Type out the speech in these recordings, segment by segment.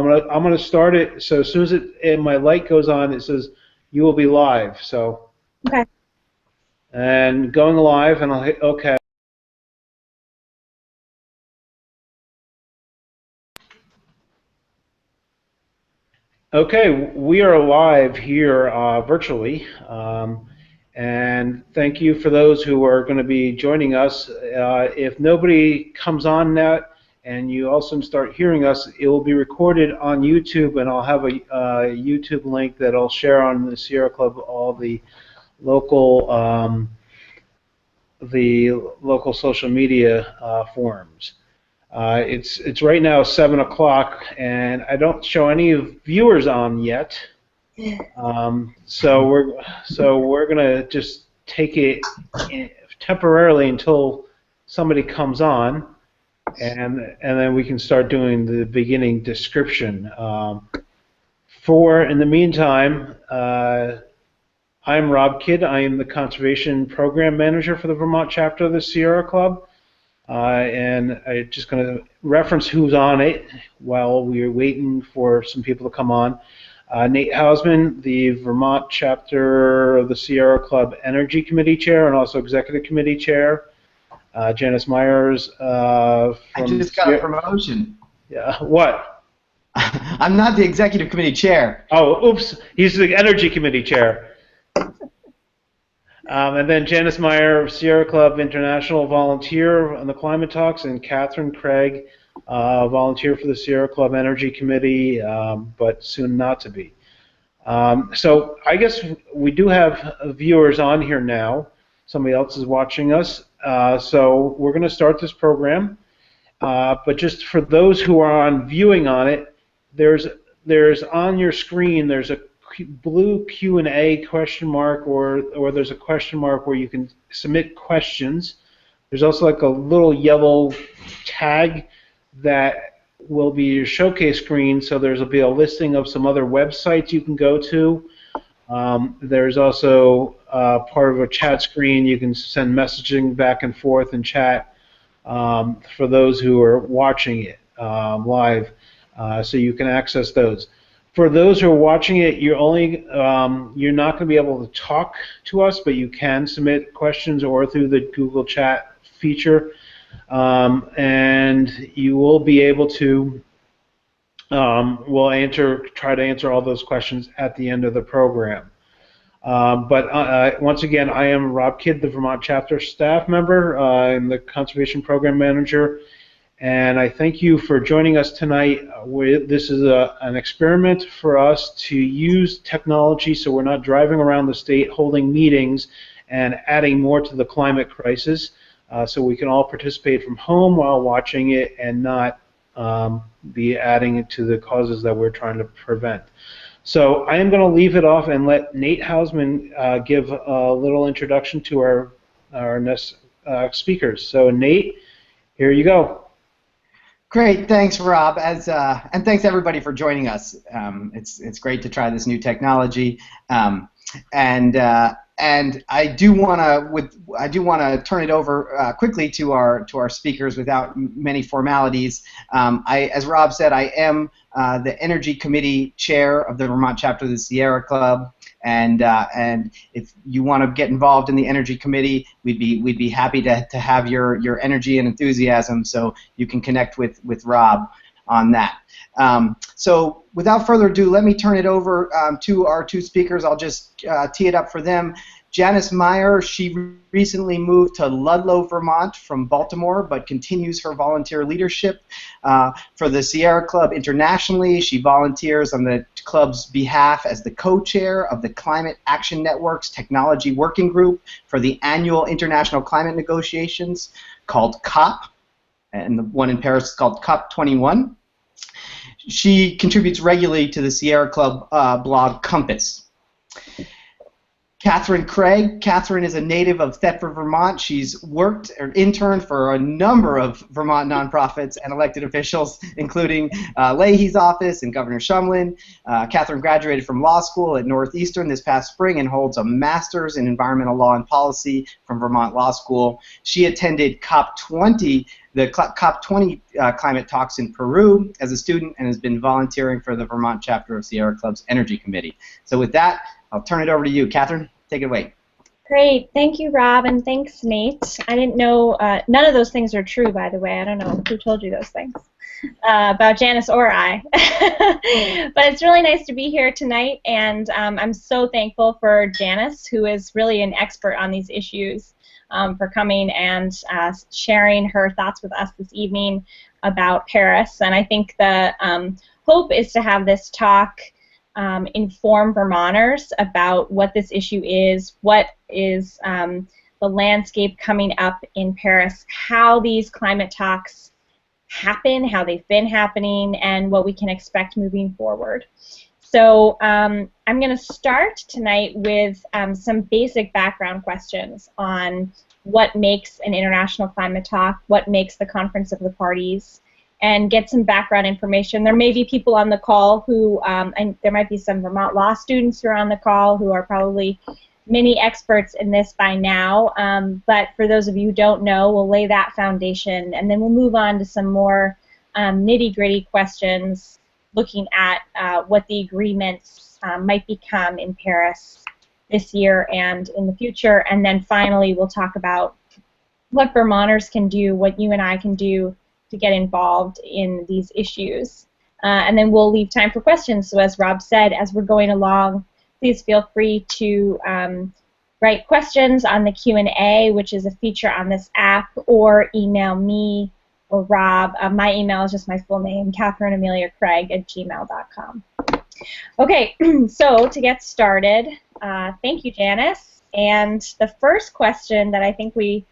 I'm gonna start it. So as soon as my light goes on, it says you will be live. So Okay. and going live, and I'll hit OK. Okay, we are live here virtually, and thank you for those who are going to be joining us. If nobody comes on now and you also start hearing us, it will be recorded on YouTube, and I'll have a YouTube link that I'll share on the Sierra Club, all local the local social media forums. It's right now 7 o'clock, and I don't show any viewers on yet. So we're gonna just take it temporarily until somebody comes on, and then we can start doing the beginning description. In the meantime, I'm Rob Kidd. I am the Conservation Program Manager for the Vermont chapter of the Sierra Club. And I'm just going to reference who's on it while we're waiting for some people to come on. Nate Hausman, the Vermont chapter of the Sierra Club Energy Committee Chair and also Executive Committee Chair. Janice Meier from I just got a promotion. Yeah, what? I'm not the Executive Committee Chair. Oh, oops. He's the Energy Committee Chair. And then Janice Meier, Sierra Club International Volunteer on the Climate Talks, and Catherine Craig, volunteer for the Sierra Club Energy Committee, but soon not to be. So I guess we do have viewers on here now. Somebody else is watching us. So we're going to start this program. But just for those who are on viewing on it, there's on your screen, there's a blue Q&A question mark, or there's a question mark where you can submit questions. There's also like a little yellow tag that will be your showcase screen, so there'll be a listing of some other websites you can go to. There's also part of a chat screen. You can send messaging back and forth and chat for those who are watching it live, so you can access those. For those who are watching it, you're not going to be able to talk to us, but you can submit questions or through the Google Chat feature, and you will be able to. We'll try to answer all those questions at the end of the program. But once again, I am Rob Kidd, the Vermont chapter staff member. I'm the Conservation Program Manager. And I thank you for joining us tonight. This is an experiment for us to use technology so we're not driving around the state holding meetings and adding more to the climate crisis, so we can all participate from home while watching it and not be adding it to the causes that we're trying to prevent. So I am going to leave it off and let Nate Hausman give a little introduction to our next speakers. So Nate, here you go. Great, thanks, Rob, and thanks everybody for joining us. It's great to try this new technology, and I do want to turn it over quickly to our speakers without many formalities. As Rob said, I am the Energy Committee Chair of the Vermont chapter of the Sierra Club. And if you want to get involved in the Energy Committee, we'd be happy to have your energy and enthusiasm, so you can connect with Rob on that. So without further ado, let me turn it over to our two speakers. I'll just tee it up for them. Janice Meier, she recently moved to Ludlow, Vermont from Baltimore, but continues her volunteer leadership for the Sierra Club internationally. She volunteers on the club's behalf as the co-chair of the Climate Action Network's Technology Working Group for the annual International Climate Negotiations called COP, and the one in Paris is called COP21. She contributes regularly to the Sierra Club blog Compass. Catherine Craig. Catherine is a native of Thetford, Vermont. She's worked or interned for a number of Vermont nonprofits and elected officials, including Leahy's office and Governor Shumlin. Catherine graduated from law school at Northeastern this past spring and holds a master's in environmental law and policy from Vermont Law School. She attended COP20, the COP20 climate talks in Peru as a student, and has been volunteering for the Vermont chapter of Sierra Club's Energy Committee. So with that, I'll turn it over to you, Catherine. Take it away. Great. Thank you, Rob, and thanks, Nate. I didn't know, none of those things are true, by the way. I don't know who told you those things about Janice or I. But it's really nice to be here tonight, and I'm so thankful for Janice, who is really an expert on these issues, for coming and sharing her thoughts with us this evening about Paris. And I think the hope is to have this talk inform Vermonters about what this issue is, what is the landscape coming up in Paris, how these climate talks happen, how they've been happening, and what we can expect moving forward. So I'm going to start tonight with some basic background questions on what makes an international climate talk, what makes the Conference of the Parties, and get some background information. There may be people on the call who, and there might be some Vermont law students who are on the call who are probably many experts in this by now, but for those of you who don't know, we'll lay that foundation, and then we'll move on to some more nitty-gritty questions looking at what the agreements might become in Paris this year and in the future, and then finally we'll talk about what Vermonters can do, what you and I can do to get involved in these issues. And then we'll leave time for questions. So as Rob said, as we're going along, please feel free to write questions on the Q&A, which is a feature on this app, or email me or Rob. My email is just my full name, CatherineAmeliaCraig@gmail.com. Okay, so to get started, thank you, Janice. And the first question that I think we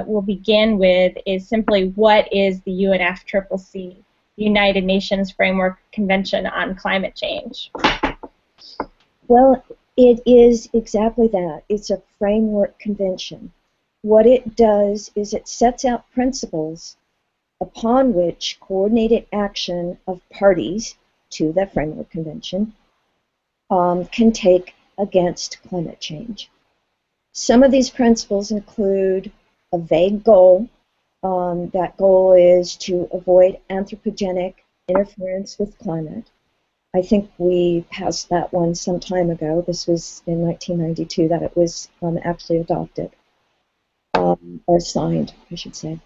we'll begin with is simply, what is the UNFCCC, United Nations Framework Convention on Climate Change? Well, it is exactly that. It's a framework convention. What it does is it sets out principles upon which coordinated action of parties to the framework convention can take against climate change. Some of these principles include a vague goal. That goal is to avoid anthropogenic interference with climate. I think we passed that one some time ago. This was in 1992 that it was actually adopted, or signed, I should say.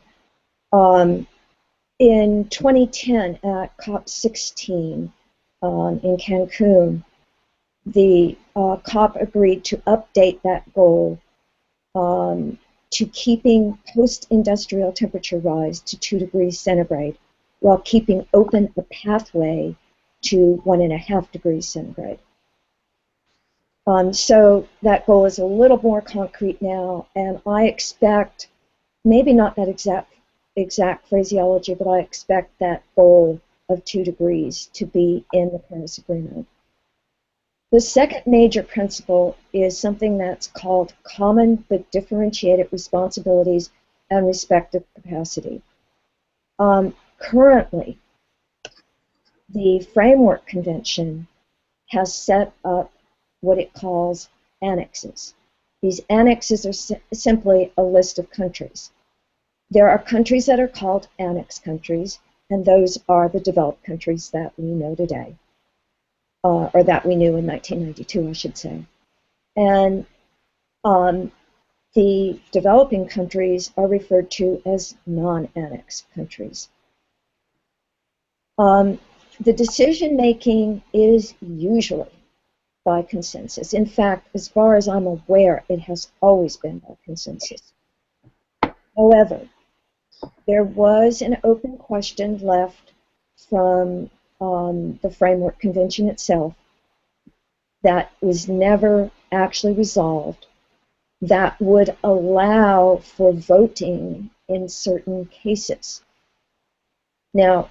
In 2010 at COP16 in Cancun, the COP agreed to update that goal to keeping post-industrial temperature rise to 2 degrees centigrade, while keeping open a pathway to 1.5 degrees centigrade. So that goal is a little more concrete now, and I expect, maybe not that exact phraseology, but I expect that goal of 2 degrees to be in the Paris Agreement. The second major principle is something that's called common but differentiated responsibilities and respective capacity. Currently, the Framework Convention has set up what it calls annexes. These annexes are simply a list of countries. There are countries that are called annex countries, and those are the developed countries that we know today. Or that we knew in 1992, I should say. And the developing countries are referred to as non-annex countries. The decision-making is usually by consensus. In fact, as far as I'm aware, it has always been by consensus. However, there was an open question left from the Framework Convention itself that was never actually resolved, that would allow for voting in certain cases. Now,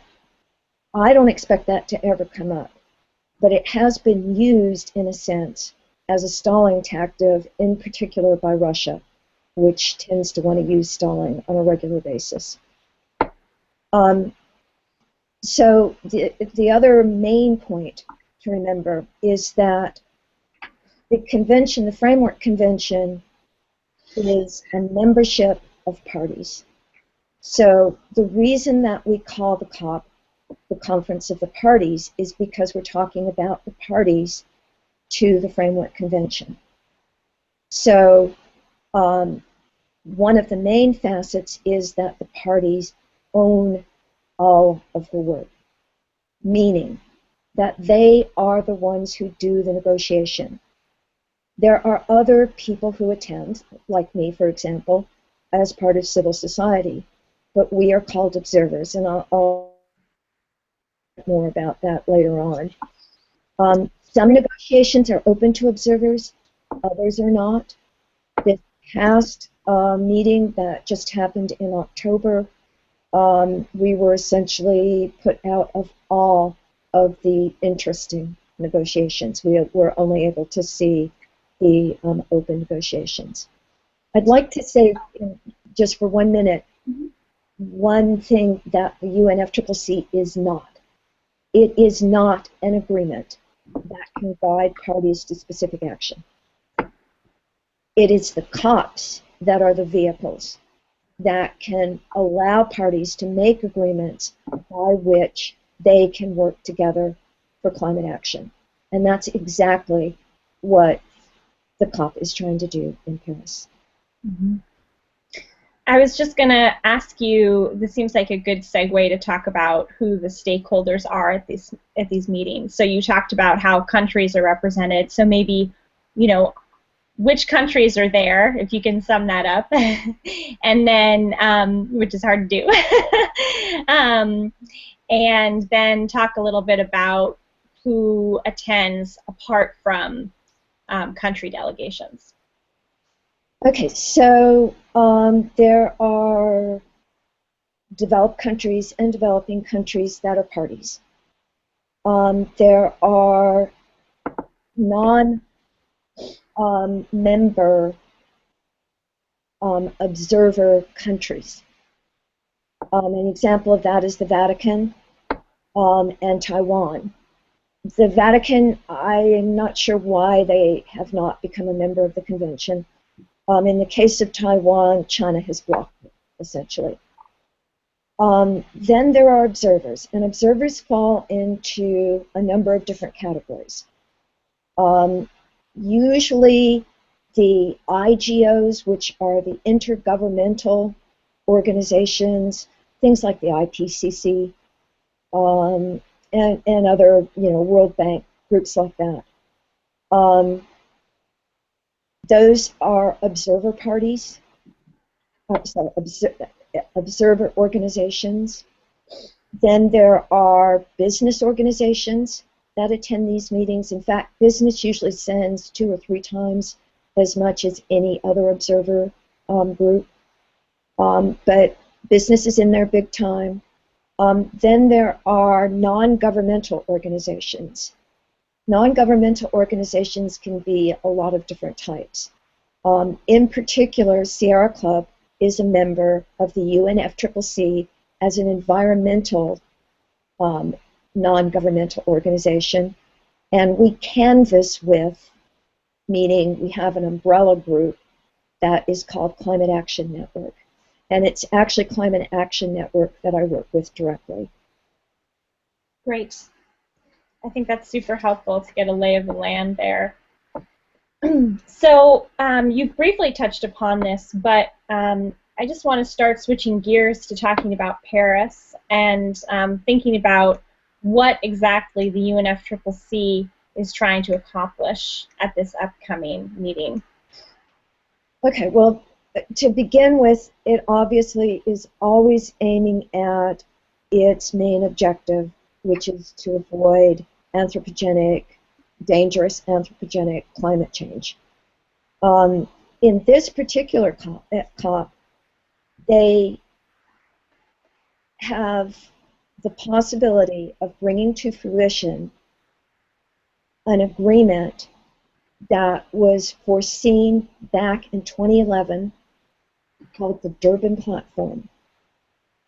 I don't expect that to ever come up, but it has been used in a sense as a stalling tactic, in particular by Russia, which tends to want to use stalling on a regular basis. So the other main point to remember is that the convention, the Framework Convention, is a membership of parties. So the reason that we call the COP the Conference of the Parties is because we're talking about the parties to the Framework Convention. So one of the main facets is that the parties own all of the work, meaning that they are the ones who do the negotiation. There are other people who attend, like me, for example, as part of civil society, but we are called observers, and I'll talk more about that later on. Some negotiations are open to observers, others are not. This past meeting that just happened in October, we were essentially put out of all of the interesting negotiations. We were only able to see the open negotiations. I'd like to say, just for 1 minute, one thing that the UNFCCC is not. It is not an agreement that can guide parties to specific action. It is the COPs that are the vehicles that can allow parties to make agreements by which they can work together for climate action. And that's exactly what the COP is trying to do in Paris. Mm-hmm. I was just going to ask you, this seems like a good segue to talk about who the stakeholders are at these meetings. So you talked about how countries are represented. So maybe, you know, which countries are there, if you can sum that up, and then, which is hard to do, and then talk a little bit about who attends apart from country delegations. Okay, so there are developed countries and developing countries that are parties. There are non-member observer countries. An example of that is the Vatican and Taiwan. The Vatican, I am not sure why they have not become a member of the convention. In the case of Taiwan, China has blocked it, essentially. Then there are observers, and observers fall into a number of different categories. Usually the IGOs, which are the intergovernmental organizations, things like the IPCC, and other, World Bank groups like that. Those are observer parties, observer organizations. Then there are business organizations that attend these meetings. In fact, business usually sends 2 or 3 times as much as any other observer group. But business is in there big time. Then there are non-governmental organizations. Non-governmental organizations can be a lot of different types. In particular, Sierra Club is a member of the UNFCCC as an environmental non-governmental organization, and we canvass with, meaning we have an umbrella group that is called Climate Action Network, and it's actually Climate Action Network that I work with directly. Great. I think that's super helpful to get a lay of the land there. So you've briefly touched upon this, but I just want to start switching gears to talking about Paris and thinking about what exactly the UNFCCC is trying to accomplish at this upcoming meeting. Okay, well, to begin with, it obviously is always aiming at its main objective, which is to avoid dangerous anthropogenic climate change. In this particular COP, they have the possibility of bringing to fruition an agreement that was foreseen back in 2011 called the Durban Platform.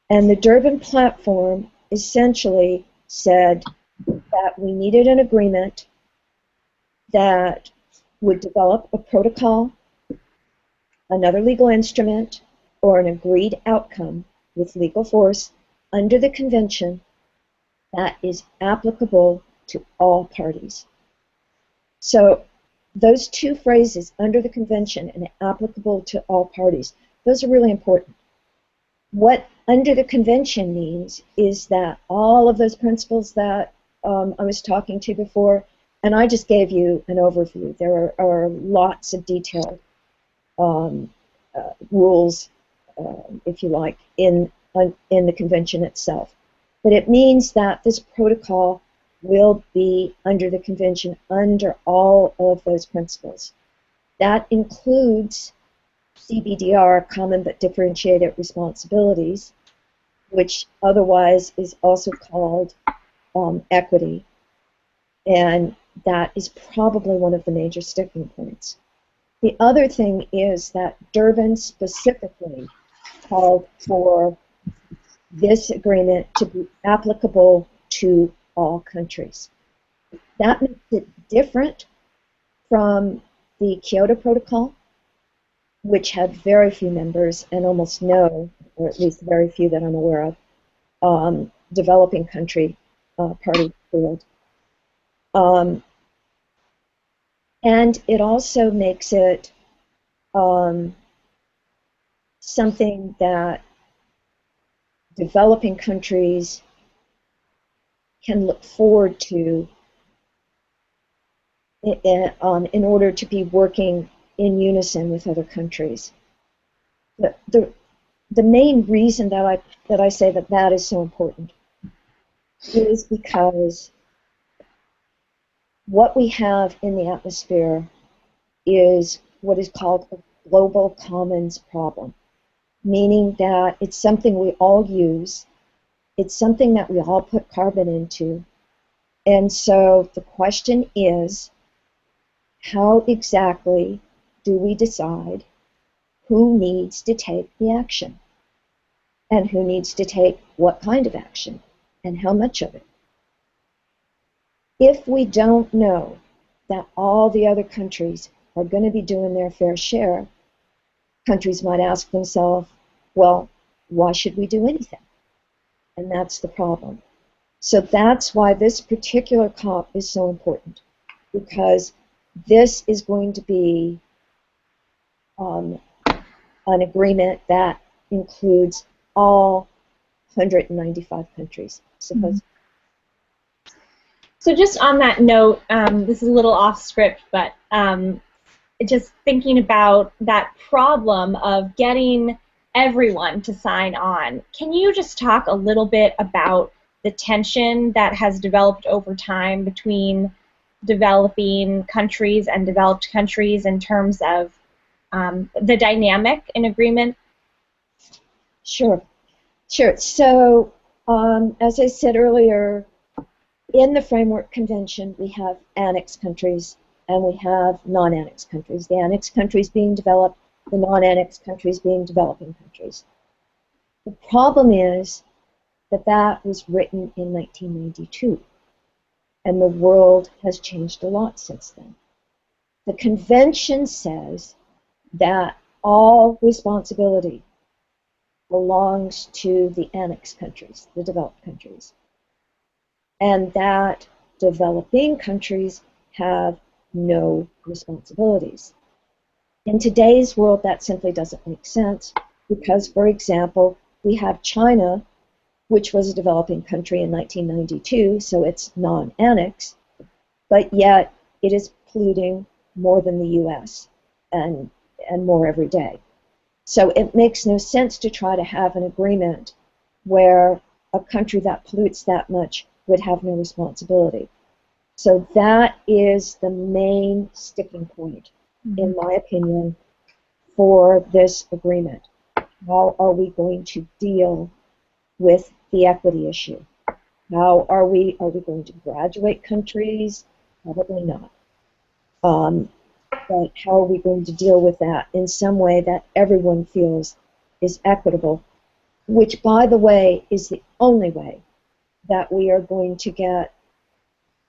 And the Durban Platform essentially said that we needed an agreement that would develop a protocol, another legal instrument, or an agreed outcome with legal force under the convention that is applicable to all parties. So those two phrases, under the convention and applicable to all parties, those are really important. What under the convention means is that all of those principles that I was talking to before, and I just gave you an overview. There are lots of detailed rules, if you like, in the convention itself. But it means that this protocol will be under the convention under all of those principles. That includes CBDR, common but differentiated responsibilities, which otherwise is also called equity, and that is probably one of the major sticking points. The other thing is that Durban specifically called for this agreement to be applicable to all countries. That makes it different from the Kyoto Protocol, which had very few members and almost no, or at least very few that I'm aware of, developing country party field. And it also makes it something that developing countries can look forward to in order to be working in unison with other countries. The main reason that I say that is so important is because what we have in the atmosphere is what is called a global commons problem, meaning that it's something we all use, it's something that we all put carbon into, and so the question is, how exactly do we decide who needs to take the action? And who needs to take what kind of action? And how much of it? If we don't know that all the other countries are going to be doing their fair share, countries might ask themselves, well, why should we do anything? And that's the problem. So that's why this particular COP is so important, because this is going to be an agreement that includes all 195 countries, supposedly. So just on that note, this is a little off script, but just thinking about that problem of getting everyone to sign on, can you just talk a little bit about the tension that has developed over time between developing countries and developed countries in terms of the dynamic in agreement? Sure. So, as I said earlier, in the Framework Convention, we have annexed countries and we have non-annexed countries. The annexed countries being developed, the non-annexed countries being developing countries. The problem is that was written in 1992, and the world has changed a lot since then. The convention says that all responsibility belongs to the annexed countries, the developed countries, and that developing countries have no responsibilities. In today's world, that simply doesn't make sense because, for example, we have China, which was a developing country in 1992, so it's non-annexed, but yet it is polluting more than the U.S. and more every day. So it makes no sense to try to have an agreement where a country that pollutes that much would have no responsibility. So that is the main sticking point, in my opinion, for this agreement. How are we going to deal with the equity issue? How are we going to graduate countries? Probably not. but how are we going to deal with that in some way that everyone feels is equitable, which, by the way, is the only way that we are going to get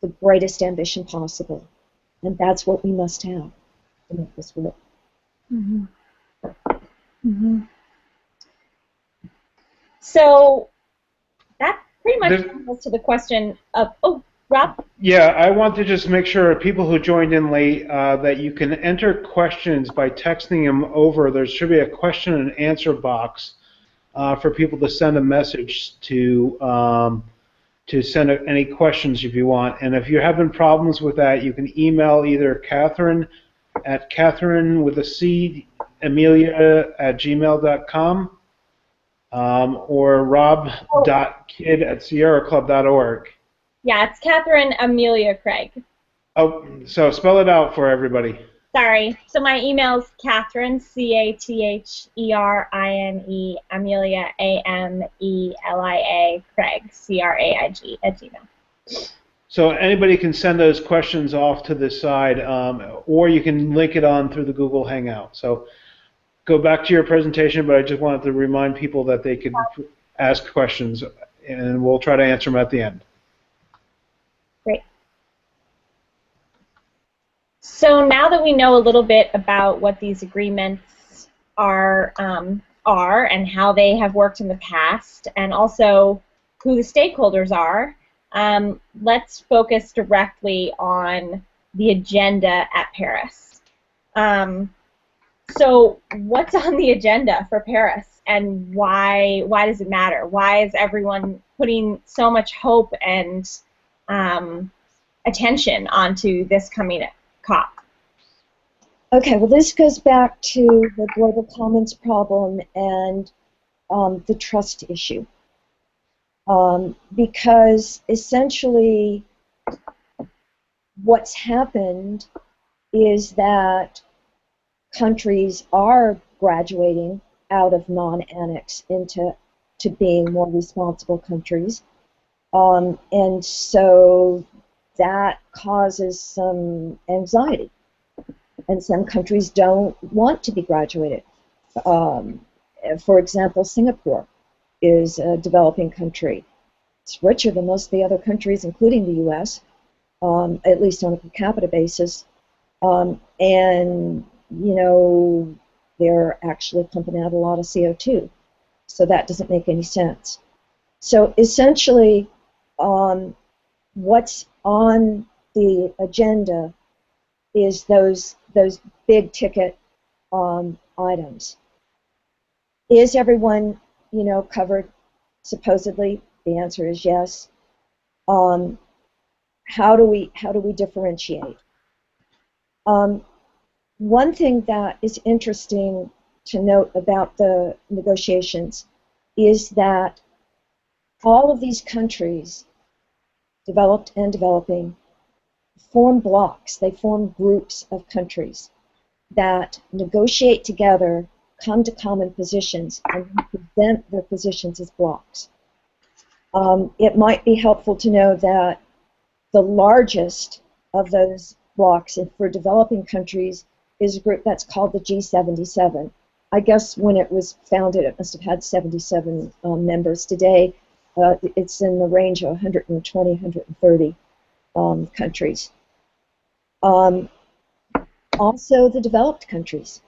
the greatest ambition possible. And that's what we must have to make this work. Mm-hmm. Mm-hmm. So that pretty much brings us to the question of, oh, Rob? Yeah, I want to just make sure people who joined in late that you can enter questions by texting them over. There should be a question and answer box for people to send a message to send any questions if you want. And if you're having problems with that, you can email either Catherine at Catherine with a C, Amelia at gmail.com or rob.kid@sierraclub.org. Yeah, it's Catherine Amelia Craig. Oh, so spell it out for everybody. Sorry. So my email is Catherine, Catherine, Amelia, Amelia, Craig, Craig, @gmail. So anybody can send those questions off to the side, or you can link it on through the Google Hangout. So go back to your presentation, but I just wanted to remind people that they could ask questions, and we'll try to answer them at the end. Great. So now that we know a little bit about what these agreements are and how they have worked in the past, and also who the stakeholders are, let's focus directly on the agenda at Paris. So what's on the agenda for Paris, and why does it matter? Why is everyone putting so much hope and attention onto this coming COP? Okay, well, this goes back to the global commons problem and the trust issue. Because essentially what's happened is that countries are graduating out of non-annex into being more responsible countries. And so that causes some anxiety. And some countries don't want to be graduated. For example, Singapore is a developing country. It's richer than most of the other countries, including the U.S., at least on a per capita basis. And, you know, they're actually pumping out a lot of CO2. So that doesn't make any sense. So essentially, what's on the agenda is those big ticket items. Is everyone, you know, covered? Supposedly, the answer is yes. How do we differentiate? One thing that is interesting to note about the negotiations is that all of these countries, developed and developing, form blocks. They form groups of countries that negotiate together, come to common positions, and present their positions as blocks. It might be helpful to know that the largest of those blocks for developing countries is a group that's called the G77. I guess when it was founded, it must have had 77 members. Today, it's in the range of 120, 130 countries. Also, the developed countries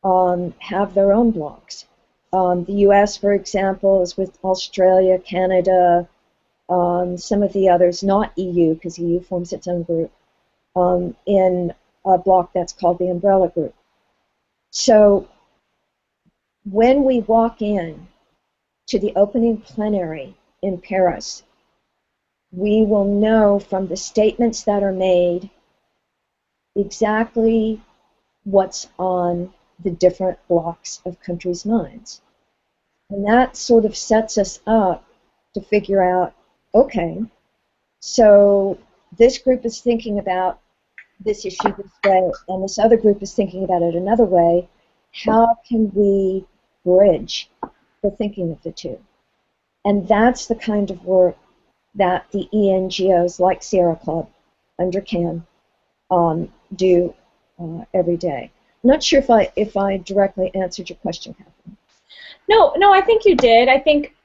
have their own blocks. The U.S., for example, is with Australia, Canada, some of the others, not EU, because EU forms its own group, in a block that's called the Umbrella Group. So when we walk in to the opening plenary in Paris, we will know from the statements that are made exactly what's on the different blocks of countries' minds. And that sort of sets us up to figure out, okay, so this group is thinking about this issue this way, and this other group is thinking about it another way. How can we bridge the thinking of the two? And that's the kind of work that the ENGOs like Sierra Club under CAN do every day. I'm not sure if I directly answered your question, Catherine. No, I think you did. I think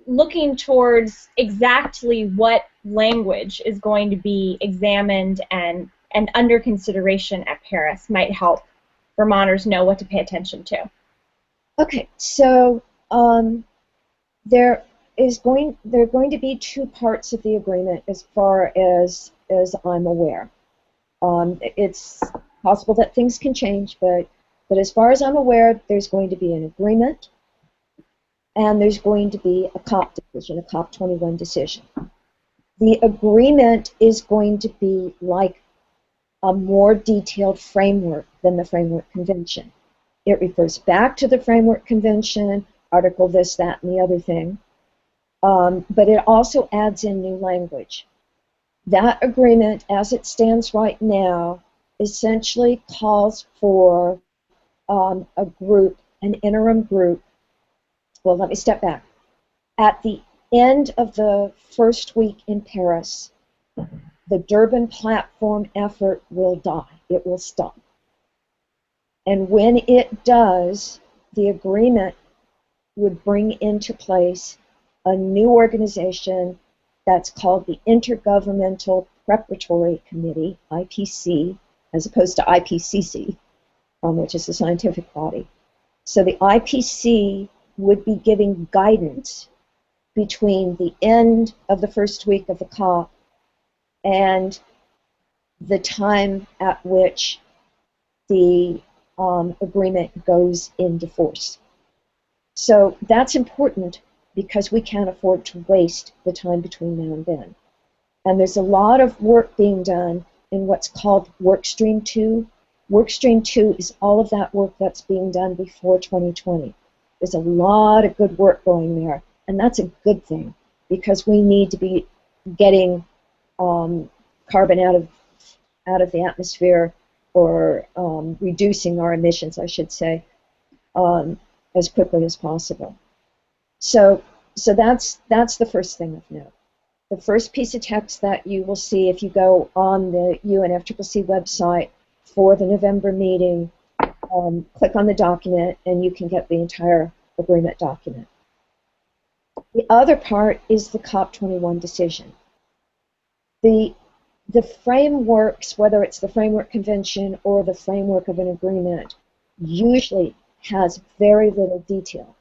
looking towards exactly what language is going to be examined and under consideration at Paris might help Vermonters know what to pay attention to. Okay, so there are going to be two parts of the agreement as far as I'm aware. It's possible that things can change, but as far as I'm aware, there's going to be an agreement, and there's going to be a COP decision, a COP21 decision. The agreement is going to be like a more detailed framework than the Framework Convention. It refers back to the Framework Convention, article this, that, and the other thing, but it also adds in new language. That agreement, as it stands right now, essentially calls for a group, an interim group. Well, let me step back. At the end of the first week in Paris, the Durban platform effort will die. It will stop. And when it does, the agreement would bring into place a new organization that's called the Intergovernmental Preparatory Committee, IPC, as opposed to IPCC, which is the scientific body. So the IPC would be giving guidance between the end of the first week of the COP and the time at which the agreement goes into force. So that's important because we can't afford to waste the time between now and then. And there's a lot of work being done in what's called Workstream 2. Workstream 2 is all of that work that's being done before 2020. There's a lot of good work going there, and that's a good thing because we need to be getting carbon out of the atmosphere, or reducing our emissions, I should say, as quickly as possible. So that's the first thing of note. The first piece of text that you will see if you go on the UNFCCC website for the November meeting, click on the document and you can get the entire agreement document. The other part is the COP21 decision. The frameworks, whether it's the Framework Convention or the framework of an agreement, usually has very little detail.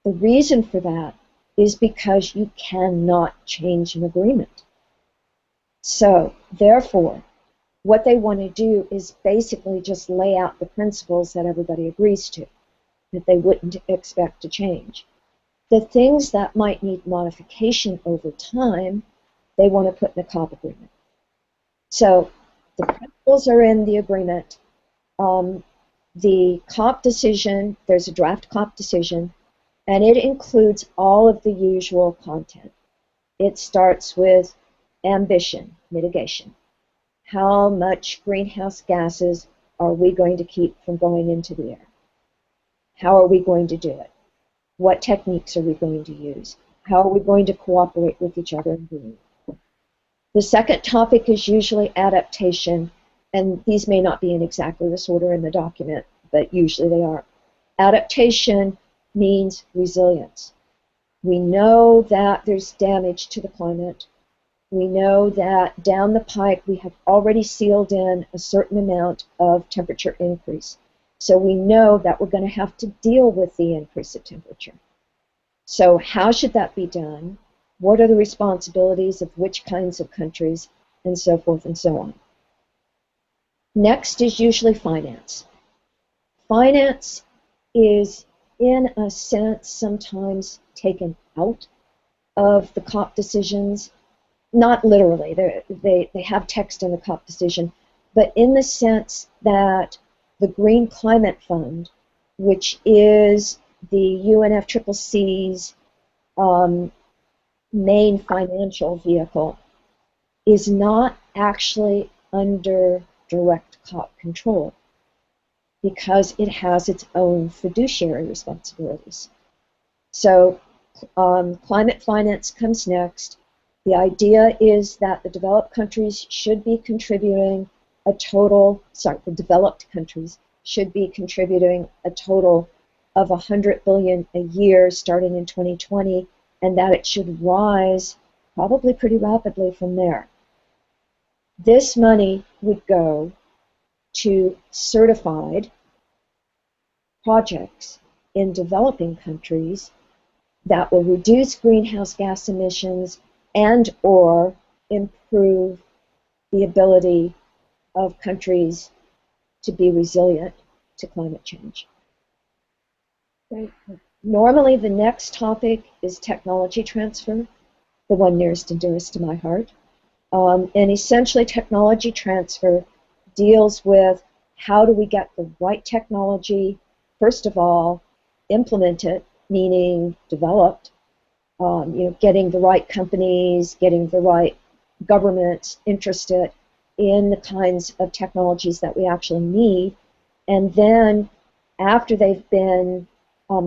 The reason for that is because you cannot change an agreement. So, therefore, what they want to do is basically just lay out the principles that everybody agrees to, that they wouldn't expect to change. The things that might need modification over time, they want to put in the COP agreement. So the principles are in the agreement. The COP decision, there's a draft COP decision, and it includes all of the usual content. It starts with ambition, mitigation. How much greenhouse gases are we going to keep from going into the air? How are we going to do it? What techniques are we going to use? How are we going to cooperate with each other in doing it? The second topic is usually adaptation, and these may not be in exactly this order in the document, but usually they are. Adaptation means resilience. We know that there's damage to the climate. We know that down the pike we have already sealed in a certain amount of temperature increase. So we know that we're going to have to deal with the increase of temperature. So how should that be done? What are the responsibilities of which kinds of countries, and so forth and so on. Next is usually finance. Finance is, in a sense, sometimes taken out of the COP decisions. Not literally, they have text in the COP decision, but in the sense that the Green Climate Fund, which is the UNFCCC's main financial vehicle, is not actually under direct COP control because it has its own fiduciary responsibilities. So climate finance comes next. The idea is that the developed countries should be contributing the developed countries should be contributing a total of 100 billion a year starting in 2020, and that it should rise probably pretty rapidly from there. This money would go to certified projects in developing countries that will reduce greenhouse gas emissions and or improve the ability of countries to be resilient to climate change. Right. Normally the next topic is technology transfer, the one nearest and dearest to my heart. And essentially technology transfer deals with how do we get the right technology, first of all, implement it, meaning developed, getting the right companies, getting the right governments interested in the kinds of technologies that we actually need, and then after they've been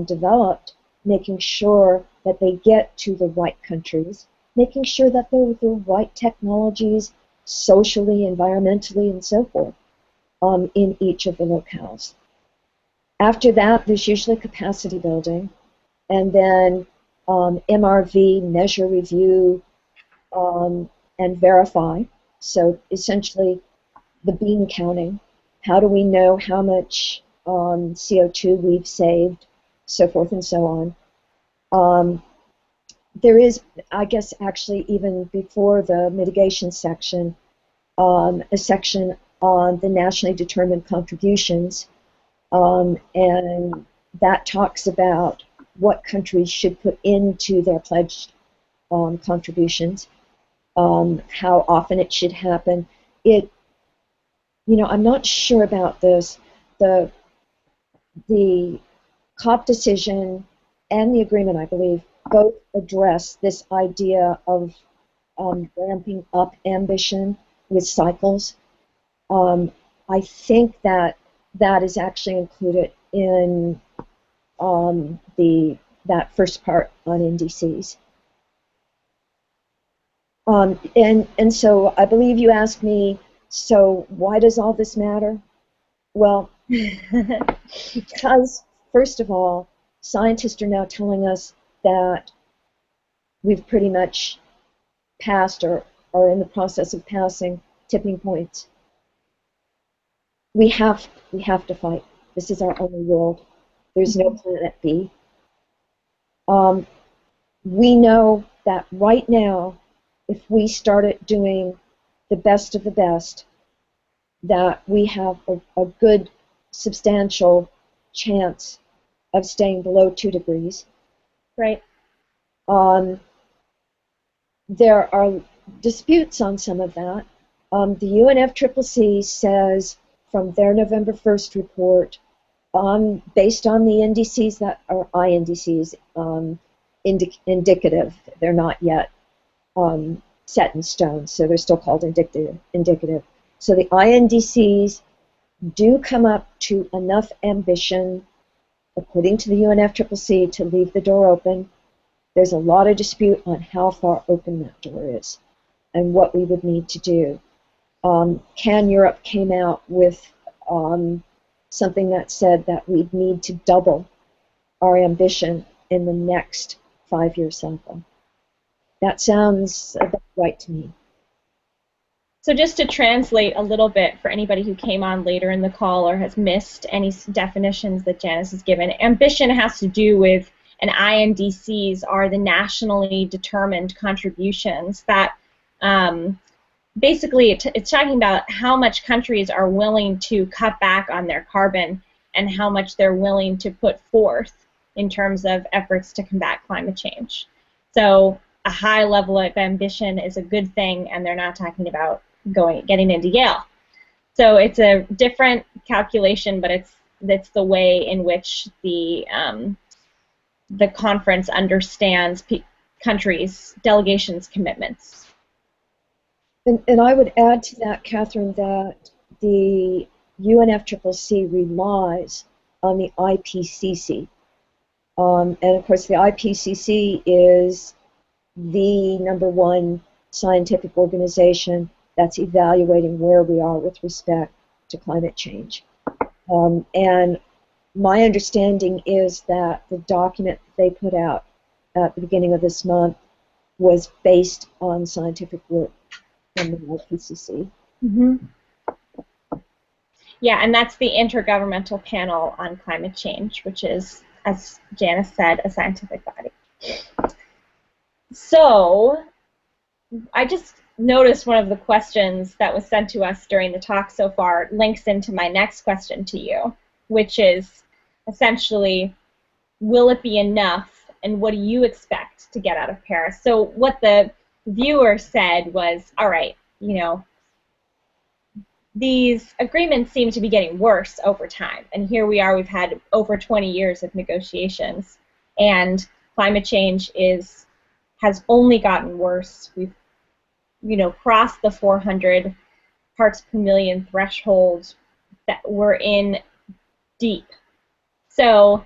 developed, making sure that they get to the right countries, making sure that they're the right technologies socially, environmentally, and so forth in each of the locales. After that, there's usually capacity building, and then MRV, measure, review, and verify. So essentially the bean counting. How do we know how much CO2 we've saved, so forth and so on. There is, I guess, actually even before the mitigation section, a section on the nationally determined contributions, and that talks about what countries should put into their pledged contributions, how often it should happen. I'm not sure about this. The COP decision and the agreement, I believe, both address this idea of ramping up ambition with cycles. I think that is actually included in that first part on NDCs. And so I believe you asked me, so why does all this matter? Well, because, first of all, scientists are now telling us that we've pretty much passed or are in the process of passing tipping points. We have to fight. This is our only world. There's no planet B. We know that right now, if we started doing the best of the best, that we have a good, substantial chance of staying below 2 degrees. Right. There are disputes on some of that. The UNFCCC says from their November 1st report, based on the NDCs that are INDCs, indicative, they're not yet set in stone, so they're still called indicative. So the INDCs do come up to enough ambition, according to the UNFCCC, to leave the door open. There's a lot of dispute on how far open that door is and what we would need to do. Europe came out with something that said that we'd need to double our ambition in the next 5-year cycle. That sounds about right to me. So just to translate a little bit for anybody who came on later in the call or has missed any definitions that Janice has given, ambition has to do with, and INDCs are the nationally determined contributions that basically it's talking about how much countries are willing to cut back on their carbon and how much they're willing to put forth in terms of efforts to combat climate change. So a high level of ambition is a good thing, and they're not talking about getting into Yale. So it's a different calculation, but it's the way in which the conference understands countries' delegations' commitments. And I would add to that, Catherine, that the UNFCCC relies on the IPCC. And of course the IPCC is the #1 scientific organization that's evaluating where we are with respect to climate change. And my understanding is that the document they put out at the beginning of this month was based on scientific work from the IPCC. Mm-hmm. Yeah, and that's the Intergovernmental Panel on Climate Change, which is, as Janice said, a scientific body. So, I just noticed one of the questions that was sent to us during the talk so far links into my next question to you, which is essentially, will it be enough, and what do you expect to get out of Paris? So what the viewer said was, all right, you know, these agreements seem to be getting worse over time, and here we are, we've had over 20 years of negotiations, and climate change has only gotten worse. We've, you know, crossed the 400 parts per million threshold that we're in deep. So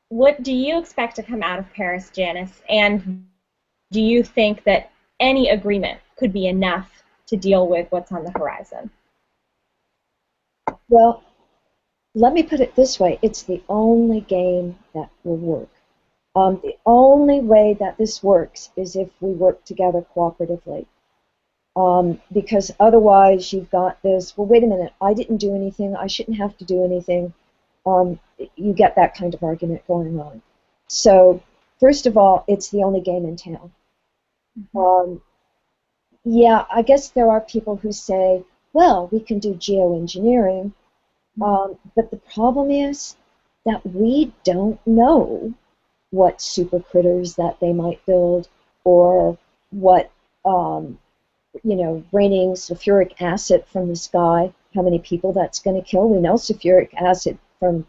what do you expect to come out of Paris, Janice, and do you think that any agreement could be enough to deal with what's on the horizon? Well, let me put it this way. It's the only game that will work. The only way that this works is if we work together cooperatively. Because otherwise you've got this, well, wait a minute, I didn't do anything, I shouldn't have to do anything. You get that kind of argument going on. So, first of all, it's the only game in town. Yeah, I guess there are people who say, well, we can do geoengineering, but the problem is that we don't know what super critters that they might build, or what, you know, raining sulfuric acid from the sky, how many people that's going to kill. We know sulfuric acid from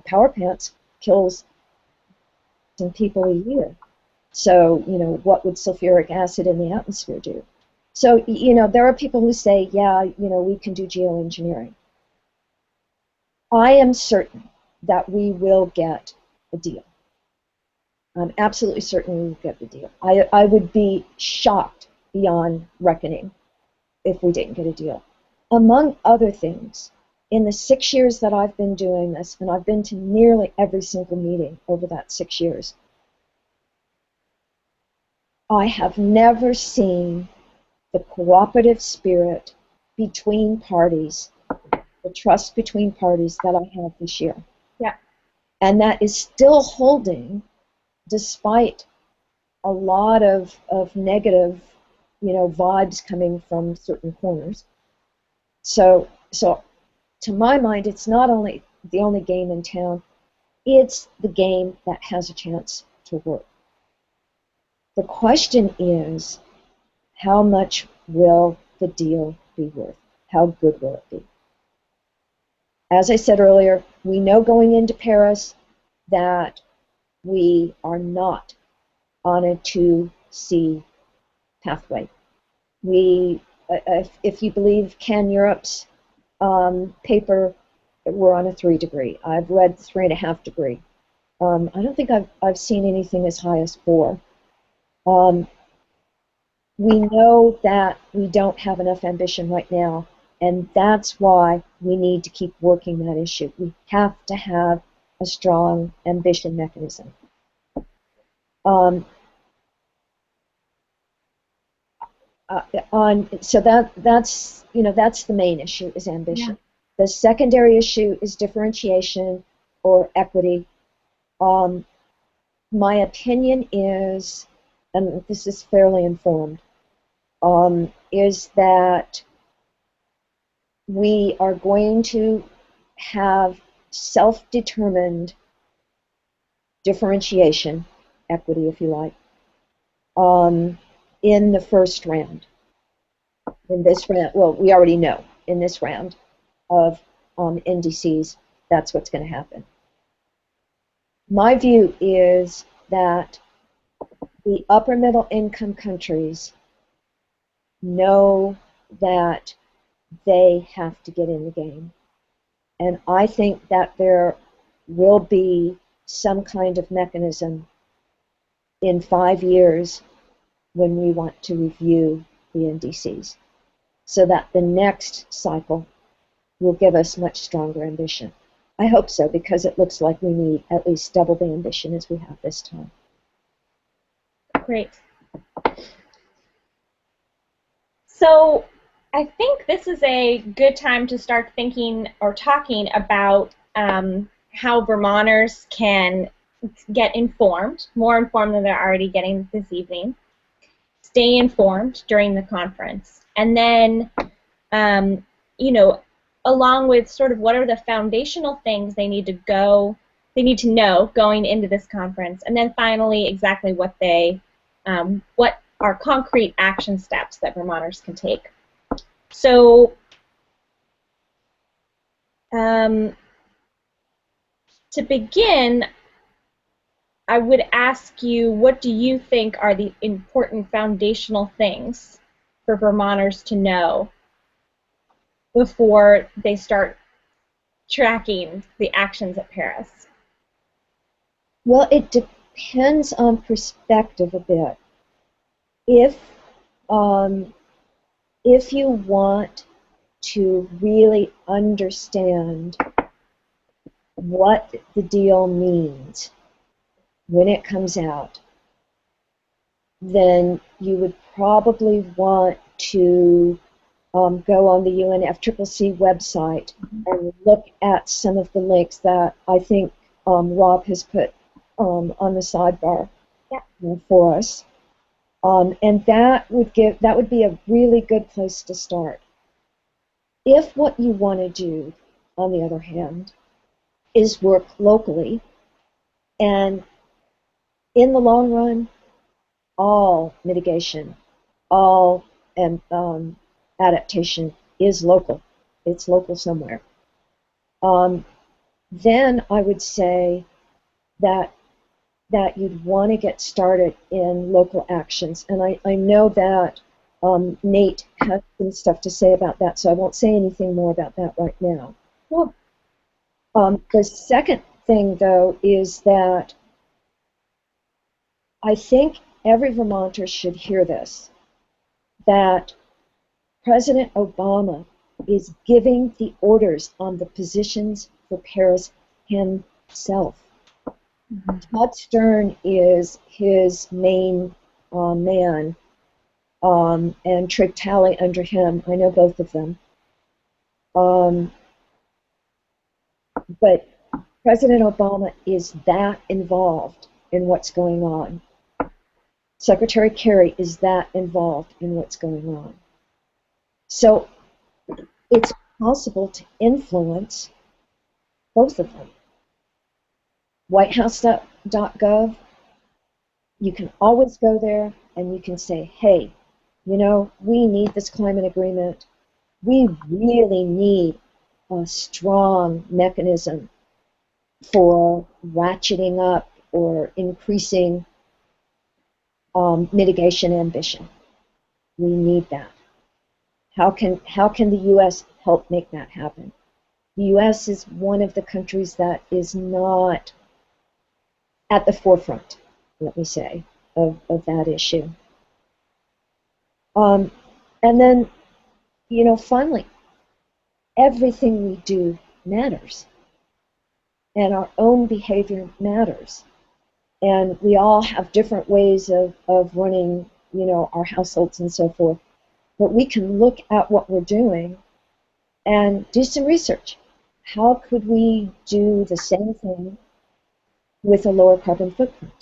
power plants kills some people a year. So, you know, what would sulfuric acid in the atmosphere do? So, you know, there are people who say, yeah, you know, we can do geoengineering. I am certain that we will get a deal. I'm absolutely certain we will get the deal. I would be shocked beyond reckoning if we didn't get a deal. Among other things, in the 6 years that I've been doing this, and I've been to nearly every single meeting over that 6 years, I have never seen the cooperative spirit between parties, the trust between parties that I have this year. Yeah. And that is still holding despite a lot of negative, you know, vibes coming from certain corners. So to my mind, it's not only the only game in town, it's the game that has a chance to work. The question is, how much will the deal be worth? How good will it be? As I said earlier, we know going into Paris that we are not on a 2C pathway. We, if you believe Can Europe's paper, we're on a 3 degree. I've read 3.5 degree. I don't think I've seen anything as high as 4. We know that we don't have enough ambition right now, and that's why we need to keep working that issue. We have to have a strong ambition mechanism. So that's, you know, that's the main issue, is ambition. Yeah. The secondary issue is differentiation or equity. My opinion is, and this is fairly informed, is that we are going to have self-determined differentiation, equity if you like, in the first round. In this round, well, we already know in this round of NDCs, that's what's going to happen. My view is that the upper middle income countries know that they have to get in the game. And I think that there will be some kind of mechanism in 5 years when we want to review the NDCs. so that the next cycle will give us much stronger ambition. I hope so, because it looks like we need at least double the ambition as we have this time. Great. So I think this is a good time to start thinking or talking about how Vermonters can get informed, more informed than they're already getting this evening, stay informed during the conference, and then, you know, along with sort of what are the foundational things they need to know going into this conference, and then finally exactly what what are concrete action steps that Vermonters can take. So, to begin, I would ask you, what do you think are the important foundational things for Vermonters to know before they start tracking the actions at Paris? Well, it depends on perspective a bit. If you want to really understand what the deal means when it comes out, then you would probably want to go on the UNFCCC website and look at some of the links that I think Rob has put on the sidebar for us. And that would be a really good place to start. If what you want to do, on the other hand, is work locally, and in the long run, all mitigation, all adaptation is local. It's local somewhere. Then I would say that you'd want to get started in local actions. And I know that Nate has some stuff to say about that, so I won't say anything more about that right now. Cool. The second thing, though, is that I think every Vermonter should hear this, that President Obama is giving the orders on the positions for Paris himself. Todd Stern is his main man, and Trig Talley under him. I know both of them. But President Obama is that involved in what's going on. Secretary Kerry is that involved in what's going on. So it's possible to influence both of them. WhiteHouse.gov, you can always go there and you can say, hey, you know, we need this climate agreement. We really need a strong mechanism for ratcheting up or increasing mitigation ambition. We need that. How can the U.S. help make that happen? The U.S. is one of the countries that is not at the forefront, let me say, of that issue. And then, you know, finally, everything we do matters. And our own behavior matters. And we all have different ways of running, you know, our households and so forth. But we can look at what we're doing and do some research. How could we do the same thing with a lower carbon footprint?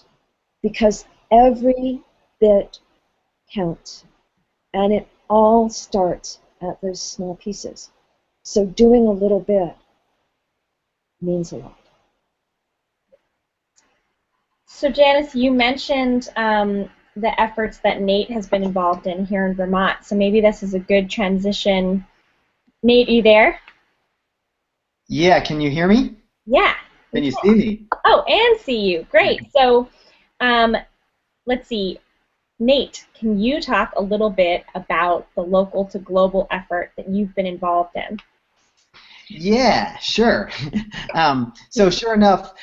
Because every bit counts. And it all starts at those small pieces. So doing a little bit means a lot. So Janice, you mentioned the efforts that Nate has been involved in here in Vermont. So maybe this is a good transition. Nate, are you there? Yeah, can you hear me? Yeah. Can you see me? Oh, and see you. Great. So let's see. Nate, can you talk a little bit about the local to global effort that you've been involved in? Yeah, sure. So sure enough,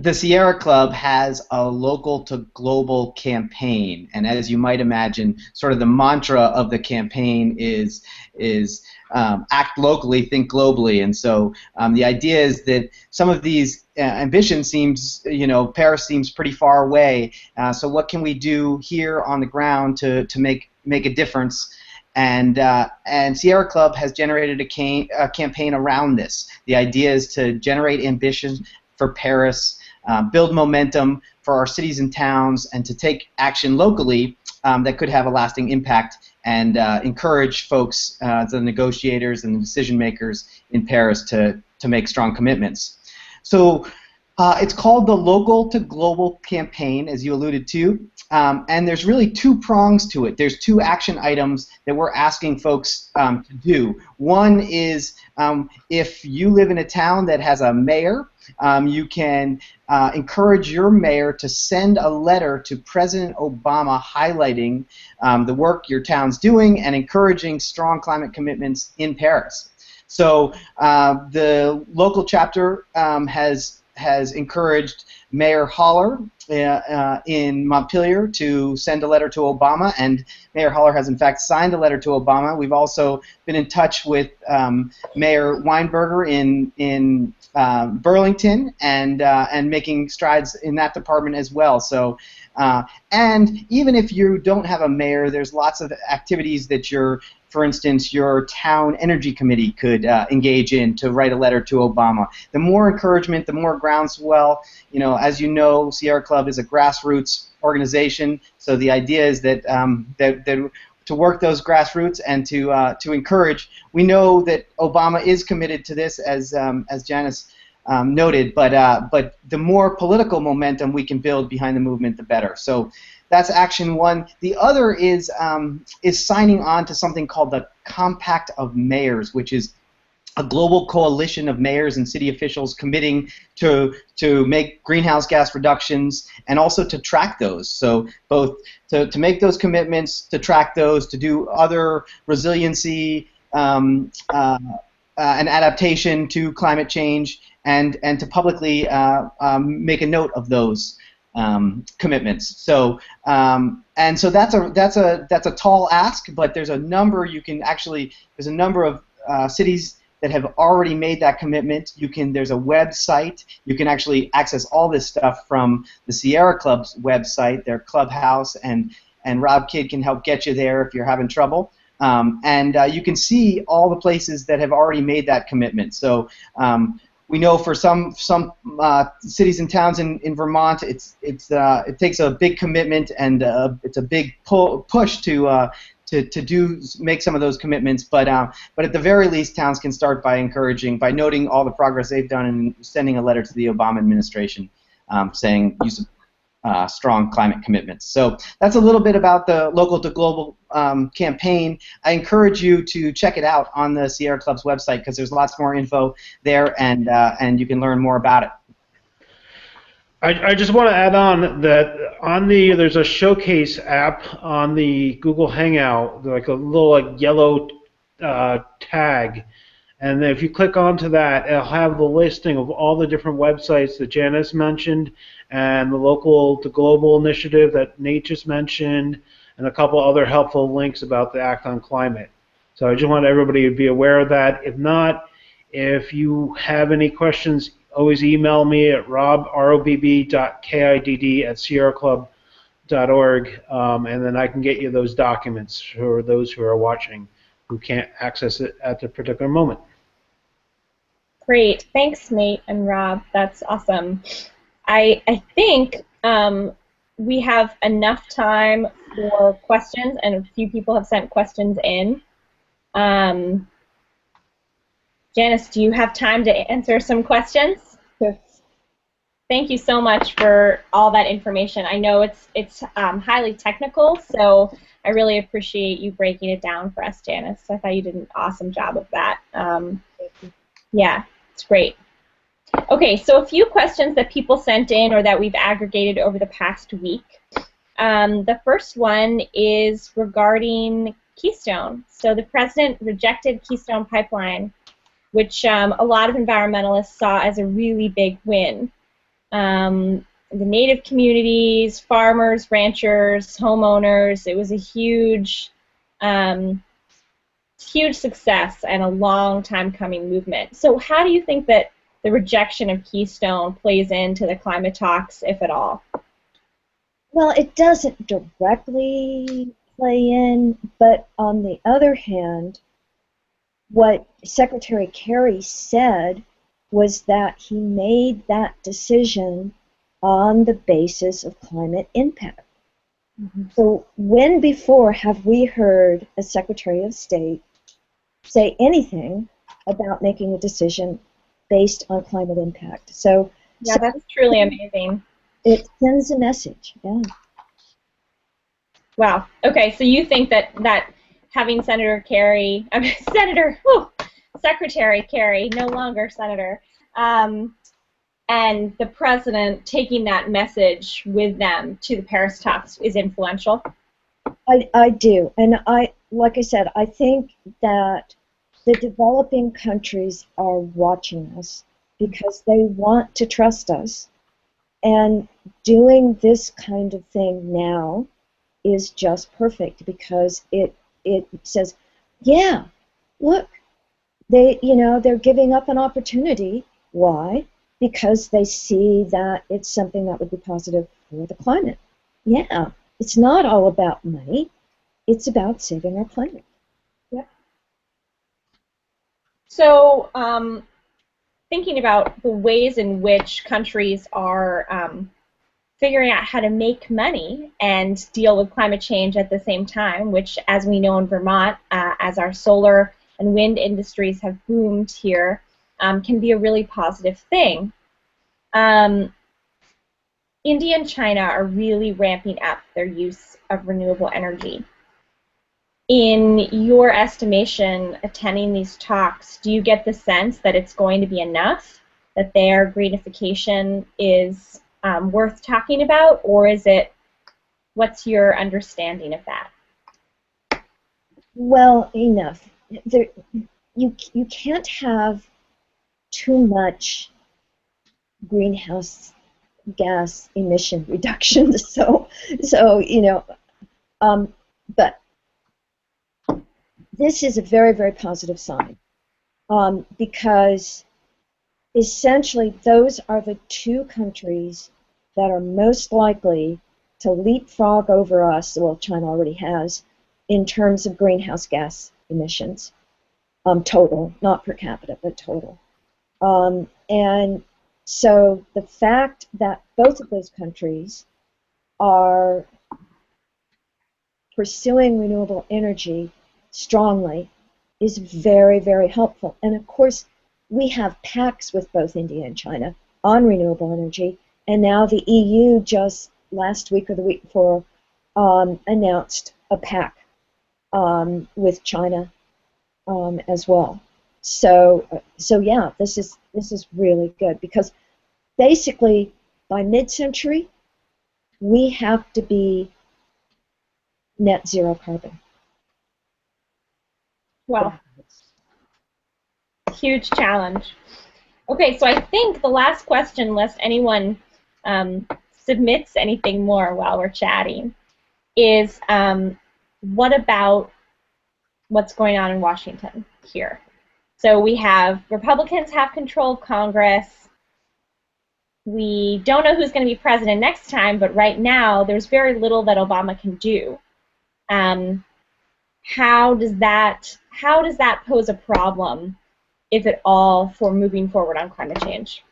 the Sierra Club has a local to global campaign, and as you might imagine, sort of the mantra of the campaign is act locally, think globally. And so the idea is that some of these ambitions seems, Paris seems pretty far away. So what can we do here on the ground to make a difference? And Sierra Club has generated a campaign around this. The idea is to generate ambition for Paris, build momentum for our cities and towns, and to take action locally that could have a lasting impact and encourage folks, the negotiators and the decision makers in Paris to make strong commitments. So it's called the Local to Global Campaign, as you alluded to, and there's really two prongs to it. There's two action items that we're asking folks to do. One is if you live in a town that has a mayor, you can encourage your mayor to send a letter to President Obama highlighting the work your town's doing and encouraging strong climate commitments in Paris. So the local chapter has encouraged Mayor Haller in Montpelier to send a letter to Obama, and Mayor Haller has in fact signed a letter to Obama. We've also been in touch with Mayor Weinberger in Burlington and making strides in that department as well. So, and even if you don't have a mayor, there's lots of activities that for instance, your town energy committee could engage in to write a letter to Obama. The more encouragement, the more groundswell. As you know, Sierra Club is a grassroots organization, so the idea is that to work those grassroots and to encourage. We know that Obama is committed to this, as Janice noted, but the more political momentum we can build behind the movement, the better. So that's action one. The other is signing on to something called the Compact of Mayors, which is a global coalition of mayors and city officials committing to make greenhouse gas reductions and also to track those. So both to make those commitments, to track those, to do other resiliency and adaptation to climate change, and to publicly make a note of those commitments. So and so that's a tall ask, but there's a number there's a number of cities that have already made that commitment. There's a website. You can actually access all this stuff from the Sierra Club's website, their clubhouse, and Rob Kidd can help get you there if you're having trouble. And you can see all the places that have already made that commitment. So we know for some cities and towns in Vermont, it takes a big commitment and it's a big push to make some of those commitments. But at the very least, towns can start by noting all the progress they've done and sending a letter to the Obama administration saying use of strong climate commitments. So that's a little bit about the Local to Global campaign. I encourage you to check it out on the Sierra Club's website because there's lots more info there, and you can learn more about it. I just want to add on that there's a showcase app on the Google Hangout, like a little yellow tag, and if you click onto that, it'll have the listing of all the different websites that Janice mentioned and the Local to Global initiative that Nate just mentioned, and a couple other helpful links about the Act on Climate. So I just want everybody to be aware of that. If not, if you have any questions, always email me at robb.kidd@sierraclub.org, and then I can get you those documents for those who are watching who can't access it at the particular moment. Great. Thanks, Nate and Rob. That's awesome. I think we have enough time for questions, and a few people have sent questions in. Janice, do you have time to answer some questions? Yes. Thank you so much for all that information. I know it's highly technical, so I really appreciate you breaking it down for us, Janice. I thought you did an awesome job of that. Yeah, it's great. Okay, so a few questions that people sent in or that we've aggregated over the past week. The first one is regarding Keystone. So the president rejected Keystone Pipeline, which a lot of environmentalists saw as a really big win. the native communities, farmers, ranchers, homeowners. It was a huge success and a long time coming movement. So how do you think that the rejection of Keystone plays into the climate talks, if at all? Well, it doesn't directly play in, but on the other hand, what Secretary Kerry said was that he made that decision on the basis of climate impact. Mm-hmm. So when before have we heard a Secretary of State say anything about making a decision based on climate impact? So that's truly amazing. It sends a message, yeah. Wow. Okay, so you think that having Secretary Kerry, no longer Senator, and the President taking that message with them to the Paris talks is influential? I do, and like I said, I think that the developing countries are watching us because they want to trust us, and doing this kind of thing now is just perfect because it says, yeah, look, they're giving up an opportunity. Why? Because they see that it's something that would be positive for the climate. Yeah, it's not all about money. It's about saving our planet. Yep. So, thinking about the ways in which countries are figuring out how to make money and deal with climate change at the same time, which, as we know in Vermont, as our solar and wind industries have boomed here, can be a really positive thing. India and China are really ramping up their use of renewable energy. In your estimation, attending these talks, do you get the sense that it's going to be enough, that their greenification is worth talking about, or is it, what's your understanding of that? Well, enough. You can't have too much greenhouse gas emission reduction. So but this is a very, very positive sign because essentially those are the two countries that are most likely to leapfrog over us, well, China already has, in terms of greenhouse gas emissions, total, not per capita, but total. And so the fact that both of those countries are pursuing renewable energy strongly is very, very helpful. And of course, we have pacts with both India and China on renewable energy, and now the EU just last week or the week before announced a pact with China as well. So yeah, this is really good because basically by mid-century we have to be net zero carbon. Well, huge challenge. Okay, so I think the last question, unless anyone submits anything more while we're chatting, is what about what's going on in Washington here? So we have Republicans have control of Congress. We don't know who's going to be president next time, but right now there's very little that Obama can do. How does that pose a problem, if at all, for moving forward on climate change?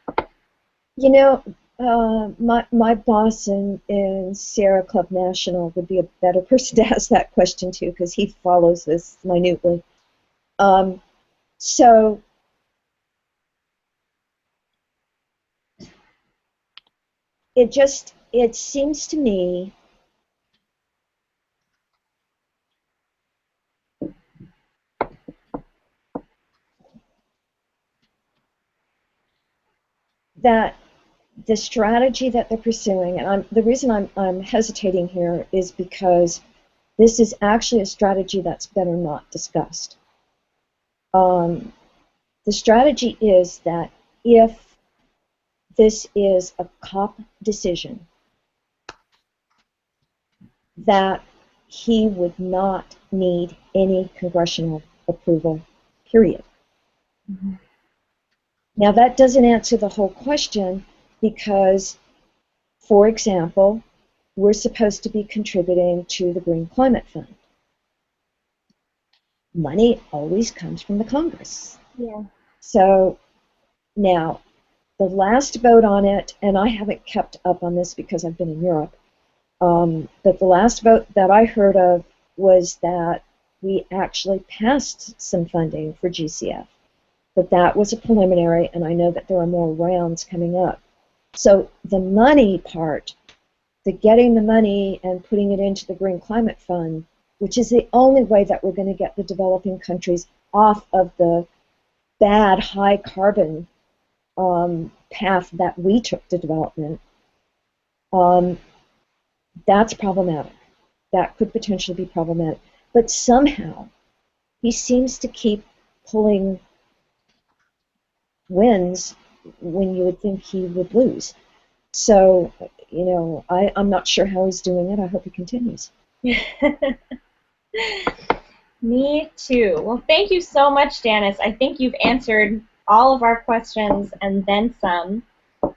You know, my boss in Sierra Club National would be a better person to ask that question to because he follows this minutely. So it seems to me that the strategy that they're pursuing, and the reason I'm hesitating here is because this is actually a strategy that's better not discussed. The strategy is that if this is a COP decision, that he would not need any congressional approval, period. Mm-hmm. Now, that doesn't answer the whole question because, for example, we're supposed to be contributing to the Green Climate Fund. Money always comes from the Congress. Yeah. So now, the last vote on it, and I haven't kept up on this because I've been in Europe, but the last vote that I heard of was that we actually passed some funding for GCF. But that was a preliminary, and I know that there are more rounds coming up. So the money part, the getting the money and putting it into the Green Climate Fund, which is the only way that we're going to get the developing countries off of the bad high carbon path that we took to development, that's problematic. That could potentially be problematic. But somehow, he seems to keep pulling wins when you would think he would lose. So, you know, I'm not sure how he's doing it. I hope he continues. Me too. Well, thank you so much, Janice. I think you've answered all of our questions and then some.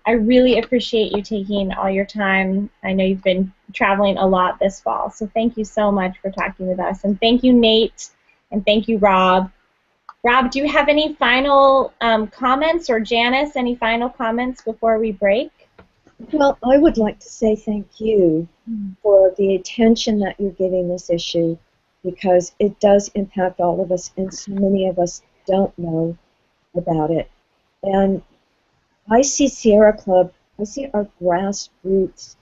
I really appreciate you taking all your time. I know you've been traveling a lot this fall, so thank you so much for talking with us. And thank you, Nate, and thank you, Rob. Rob, do you have any final comments, or Janice, any final comments before we break? Well, I would like to say thank you for the attention that you're giving this issue, because it does impact all of us, and so many of us don't know about it. And I see Sierra Club, I see our grassroots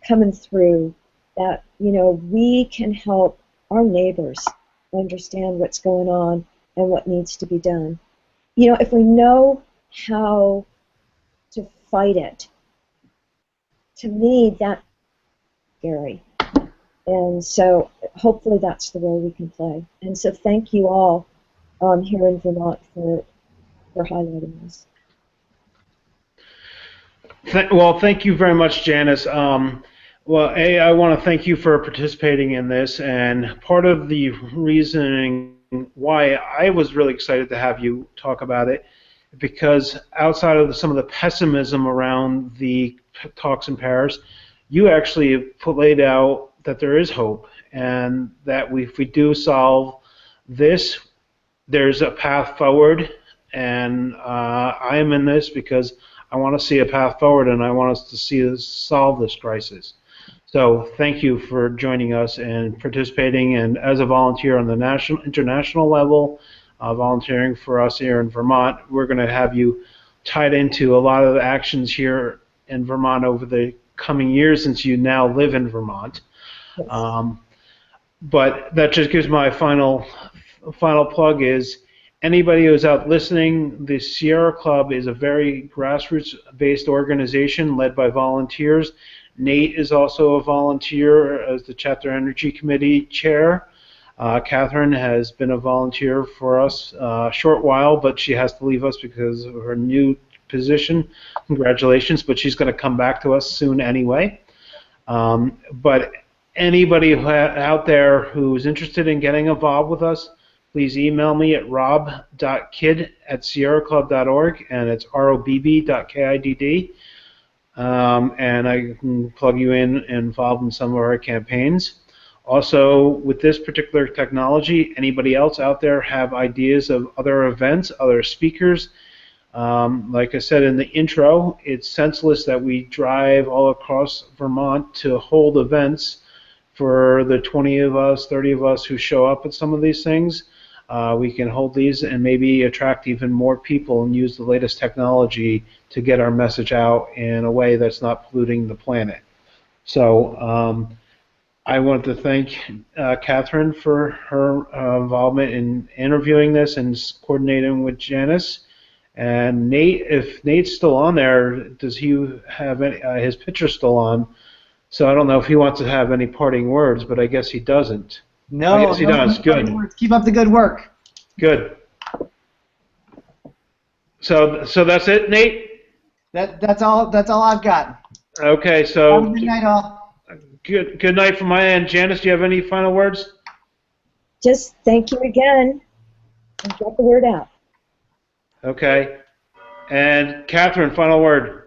coming through, that, you know, we can help our neighbors understand what's going on and what needs to be done. You know, if we know how to fight it, to me, that's scary. And so hopefully that's the role we can play. And so thank you all here in Vermont for highlighting this. Well, thank you very much, Janice. Well, I want to thank you for participating in this, and part of the reasoning why I was really excited to have you talk about it, because outside of some of the pessimism around the talks in Paris, you actually laid out that there is hope, and that if we do solve this, there's a path forward, and I am in this because I want to see a path forward, and I want us to see us solve this crisis. So thank you for joining us and participating, and as a volunteer on the international level, volunteering for us here in Vermont. We're going to have you tied into a lot of the actions here in Vermont over the coming years, since you now live in Vermont. Yes. But that just gives my final plug is, anybody who's out listening, the Sierra Club is a very grassroots-based organization led by volunteers. Nate is also a volunteer as the Chapter Energy Committee Chair. Catherine has been a volunteer for us a short while, but she has to leave us because of her new position. Congratulations, but she's going to come back to us soon anyway. But anybody out there who's interested in getting involved with us, please email me at rob.kidd@sierraclub.org, and it's robb.kidd. And I can plug you in and involved in some of our campaigns. Also, with this particular technology, anybody else out there have ideas of other events, other speakers? Like I said in the intro, it's senseless that we drive all across Vermont to hold events for the 20 of us, 30 of us who show up at some of these things. We can hold these and maybe attract even more people and use the latest technology to get our message out in a way that's not polluting the planet. So I want to thank Catherine for her involvement in interviewing this and coordinating with Janice. And Nate, if Nate's still on there, does he have any, his picture's still on? So I don't know if he wants to have any parting words, but I guess he doesn't. No, I guess he does. Good. Keep up the good work. Good. So that's it, Nate? That's all I've got. Okay, Have a so good night, all. good night from my end. Janice, do you have any final words? Just thank you again and get the word out. Okay. And Catherine, final word.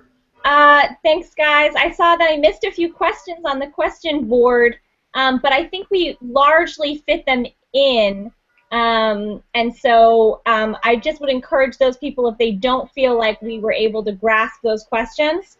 Thanks, guys. I saw that I missed a few questions on the question board, but I think we largely fit them in. And so I just would encourage those people, if they don't feel like we were able to grasp those questions,